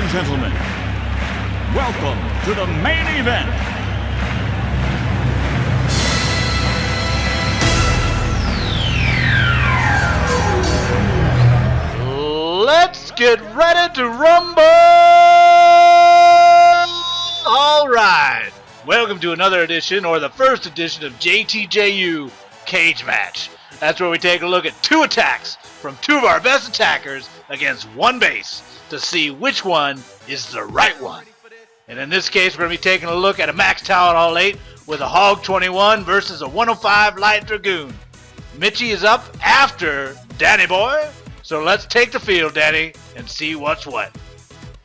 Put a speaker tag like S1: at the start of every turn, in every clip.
S1: and gentlemen, welcome to the main event.
S2: Let's get ready to rumble! Alright, welcome to another edition, or the first edition of JTJU Cage Match. That's where we take a look at two attacks from two of our best attackers against one base to see which one is the right one. And in this case, we're going to be taking a look at a max talent all 8 with a Hog 21 versus a 105 Light Dragoon. Mitchie is up after Danny Boy. So let's take the field, Dani, and see what's what.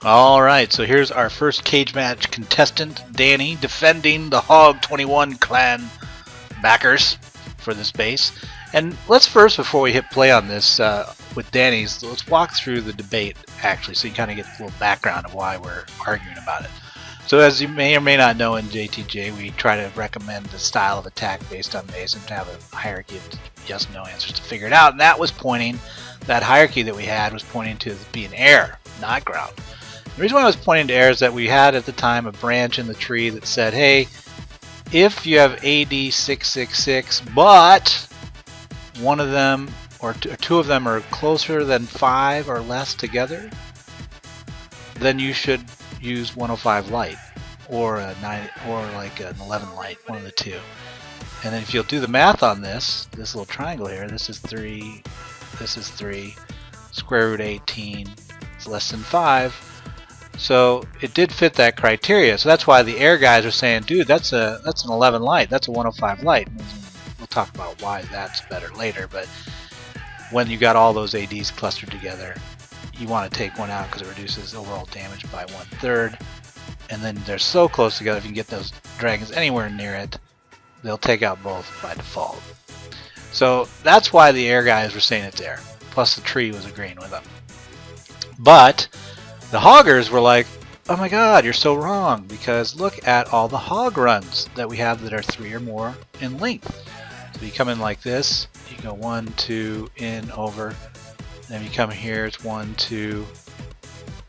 S2: Alright, so here's our first cage match contestant, Dani, defending the Hog 21 clan backers for this base. And let's first, before we hit play on this with Dani's, let's walk through the debate, actually, so you kind of get a little background of why we're arguing about it. So as you may or may not know, in JTJ, we try to recommend the style of attack based on base and to have a hierarchy of yes-no answers to figure it out. And that was pointing, that hierarchy that we had was pointing to being air, not ground. The reason why I was pointing to air is that we had at the time a branch in the tree that said, hey, if you have AD 666, but one of them or two of them are closer than 5 or less together, then you should use 105 light or a 9 or like an 11 light, one of the two. And then if you'll do the math on this little triangle here, this is 3, this is 3, square root 18 is less than 5. So it did fit that criteria. So that's why the air guys are saying, dude, that's an 11 light, that's a 105 light. We'll talk about why that's better later, but when you got all those ADs clustered together, you want to take one out because it reduces overall damage by 1/3. And then they're so close together, if you can get those dragons anywhere near it, they'll take out both by default. So that's why the air guys were saying it's air. Plus the tree was agreeing with them. But the hoggers were like, oh my god, you're so wrong, because look at all the hog runs that we have that are 3 or more in length. So you come in like this, you go 1, 2, in, over. Then you come here, it's 1, 2,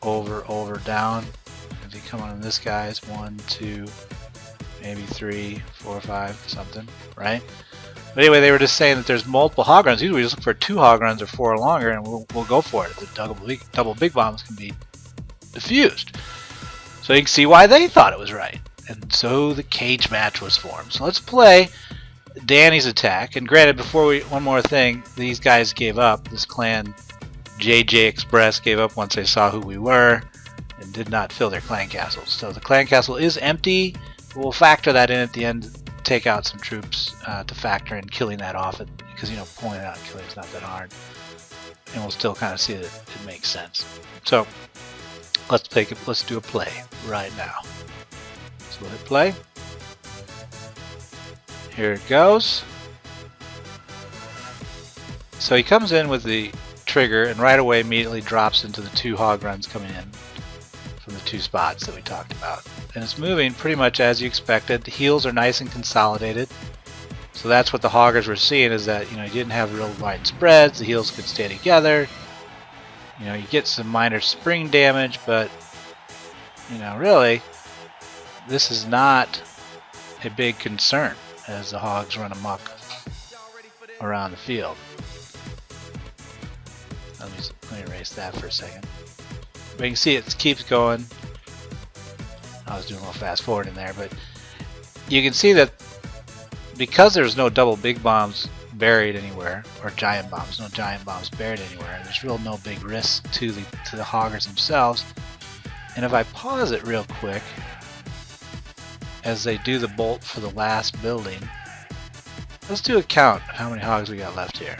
S2: over, over, down. If you come on this guy, it's 1, 2, maybe 3, 4, 5, something, right? But anyway, they were just saying that there's multiple hog runs. Usually we just look for 2 hog runs or 4 or longer, and we'll go for it. The double big bombs can be diffused. So you can see why they thought it was right. And so the cage match was formed. So let's play Dani's attack. And granted, one more thing, these guys gave up. This clan JJ Express gave up once they saw who we were and did not fill their clan castles. So the clan castle is empty. We'll factor that in at the end, take out some troops to factor in killing that off, because pulling it out and killing is not that hard. And we'll still kind of see that it makes sense. So let's do a play right now. So we'll hit play. Here it goes. So he comes in with the trigger and right away immediately drops into the 2 hog runs coming in from the 2 spots that we talked about. And it's moving pretty much as you expected. The heels are nice and consolidated. So that's what the hoggers were seeing, is that you didn't have real wide spreads. The heels could stay together. You get some minor spring damage, but really this is not a big concern as the hogs run amok around the field. Let me erase that for a second. But you can see it keeps going. I was doing a little fast forward in there, but you can see that because there's no double big bombs buried anywhere, or giant bombs, no giant bombs buried anywhere, there's real no big risk to the hoggers themselves. And if I pause it real quick as they do the bolt for the last building, let's do a count of how many hogs we got left here.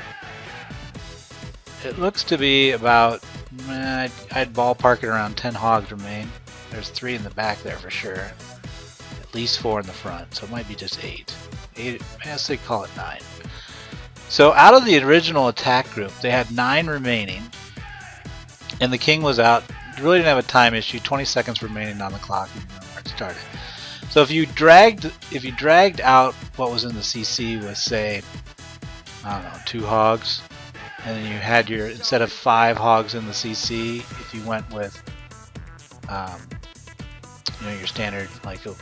S2: It looks to be about, I'd ballpark it around 10 hogs remain. There's 3 in the back there for sure. At least 4 in the front, so it might be just 8. 8, let's say call it 9. So out of the original attack group, they had 9 remaining, and the king was out. Really didn't have a time issue. 20 seconds remaining on the clock. You know where it started. So if you dragged out what was in the CC with, say, I don't know, 2 hogs, and then you had your, instead of 5 hogs in the CC, if you went with You know, your standard like a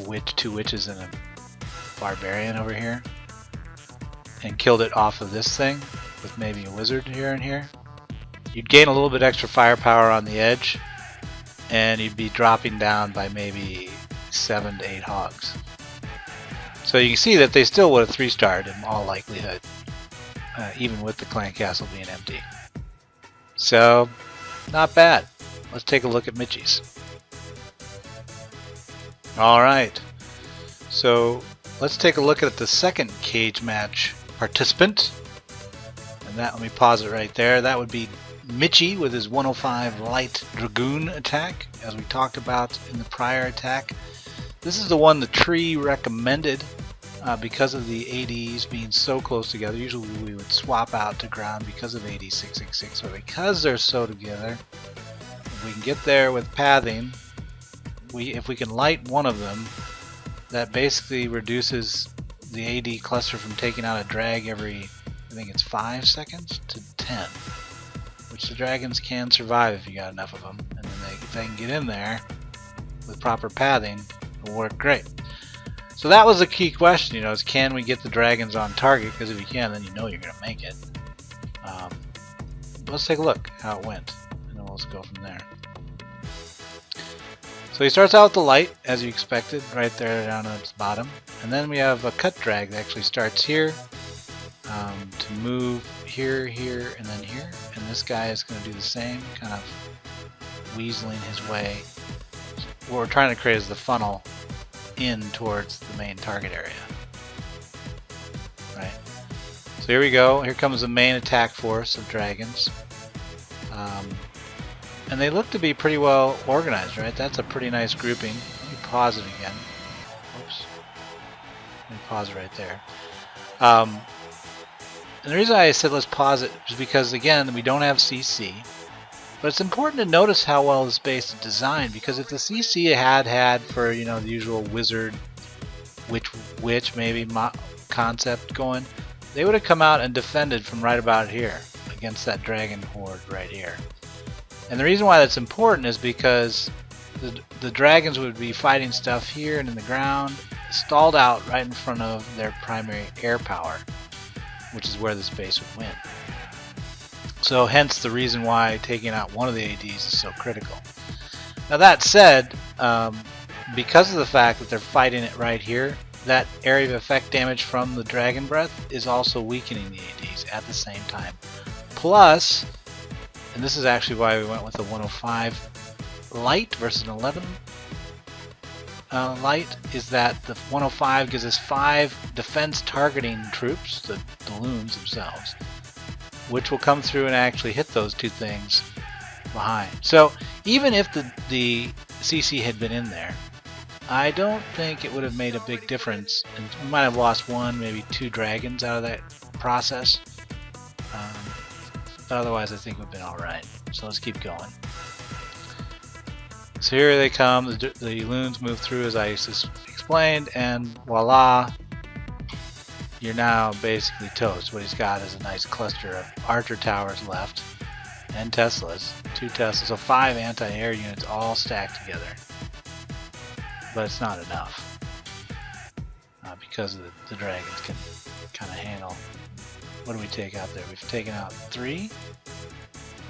S2: witch, 2 witches, and a barbarian over here, and killed it off of this thing with maybe a wizard here and here, you'd gain a little bit extra firepower on the edge, and you'd be dropping down by maybe 7 to 8 hogs. So you can see that they still would have 3-starred in all likelihood, even with the clan castle being empty. So, not bad. Let's take a look at Mitchie's. Alright, so let's take a look at the second cage match participant. And that, let me pause it right there. That would be Mitchie with his 105 light Dragoon attack, as we talked about in the prior attack. This is the one the tree recommended because of the ADs being so close together. Usually we would swap out to ground because of AD 666, but because they're so together, if we can get there with pathing, if we can light one of them, that basically reduces the AD cluster from taking out a drag every, I think it's 5 seconds to 10, which the dragons can survive if you got enough of them, and then if they can get in there with proper pathing, it'll work great. So that was a key question, you know, is can we get the dragons on target? Because if you can, then you know you're going to make it. Let's take a look how it went, and then let's go from there. So he starts out with the light, as you expected, right there down at its bottom. And then we have a cut drag that actually starts here to move here, here, and then here. And this guy is going to do the same, kind of weaseling his way. What we're trying to create is the funnel in towards the main target area. Right. So here we go. Here comes the main attack force of dragons. And they look to be pretty well organized, right? That's a pretty nice grouping. Let me pause it again. Oops. Let me pause it right there. And the reason I said let's pause it is because, again, we don't have CC. But it's important to notice how well this base is designed, because if the CC had for, you know, the usual wizard, witch maybe concept going, they would have come out and defended from right about here against that dragon horde right here. And the reason why that's important is because the dragons would be fighting stuff here and in the ground, stalled out right in front of their primary air power, which is where this base would win. So hence the reason why taking out one of the ADs is so critical. Now that said, because of the fact that they're fighting it right here, that area of effect damage from the Dragon Breath is also weakening the ADs at the same time. Plus, and this is actually why we went with the 105 light versus an 11 light, is that the 105 gives us 5 defense targeting troops, the loons themselves, which will come through and actually hit those 2 things behind. So even if the CC had been in there, I don't think it would have made a big difference, and we might have lost 1, maybe 2 dragons out of that process. But otherwise I think we've been alright. So let's keep going. So here they come, the loons move through as I explained, and voila, you're now basically toast. What he's got is a nice cluster of archer towers left, and Teslas, 2 Teslas, so 5 anti-air units all stacked together. But it's not enough, because the dragons can kind of handle. What do we take out there? We've taken out 3.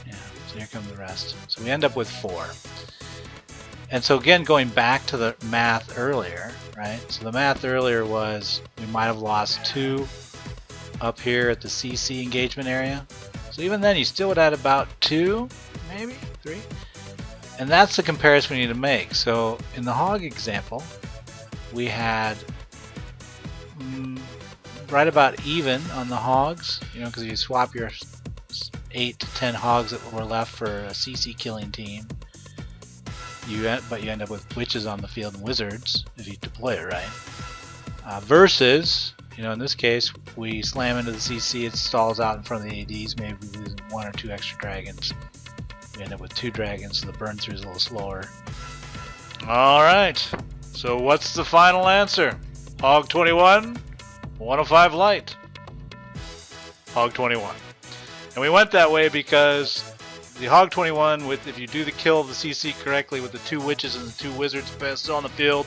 S2: Yeah, so here come the rest. So we end up with 4. And so again, going back to the math earlier, right? So the math earlier was we might have lost 2 up here at the CC engagement area. So even then, you still would add about 2, maybe 3. And that's the comparison we need to make. So in the hog example, we had right about even on the hogs, you know, because you swap your 8 to 10 hogs that were left for a CC killing team. But you end up with witches on the field and wizards if you deploy it right. Versus, you know, in this case, we slam into the CC, it stalls out in front of the ADs, maybe we lose 1 or 2 extra dragons. We end up with 2 dragons, so the burn through is a little slower. Alright, so what's the final answer? Hog 21, 105 light. Hog 21. And we went that way because the Hog 21, with if you do the kill of the CC correctly with the 2 witches and the 2 wizards still on the field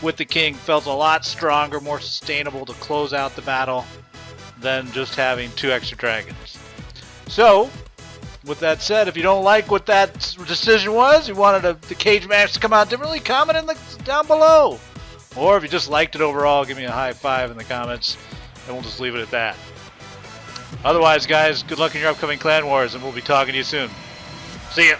S2: with the king, felt a lot stronger, more sustainable to close out the battle than just having 2 extra dragons. So, with that said, if you don't like what that decision was, you wanted the cage match to come out differently, comment down below. Or if you just liked it overall, give me a high 5 in the comments, and we'll just leave it at that. Otherwise, guys, good luck in your upcoming clan wars, and we'll be talking to you soon. See ya!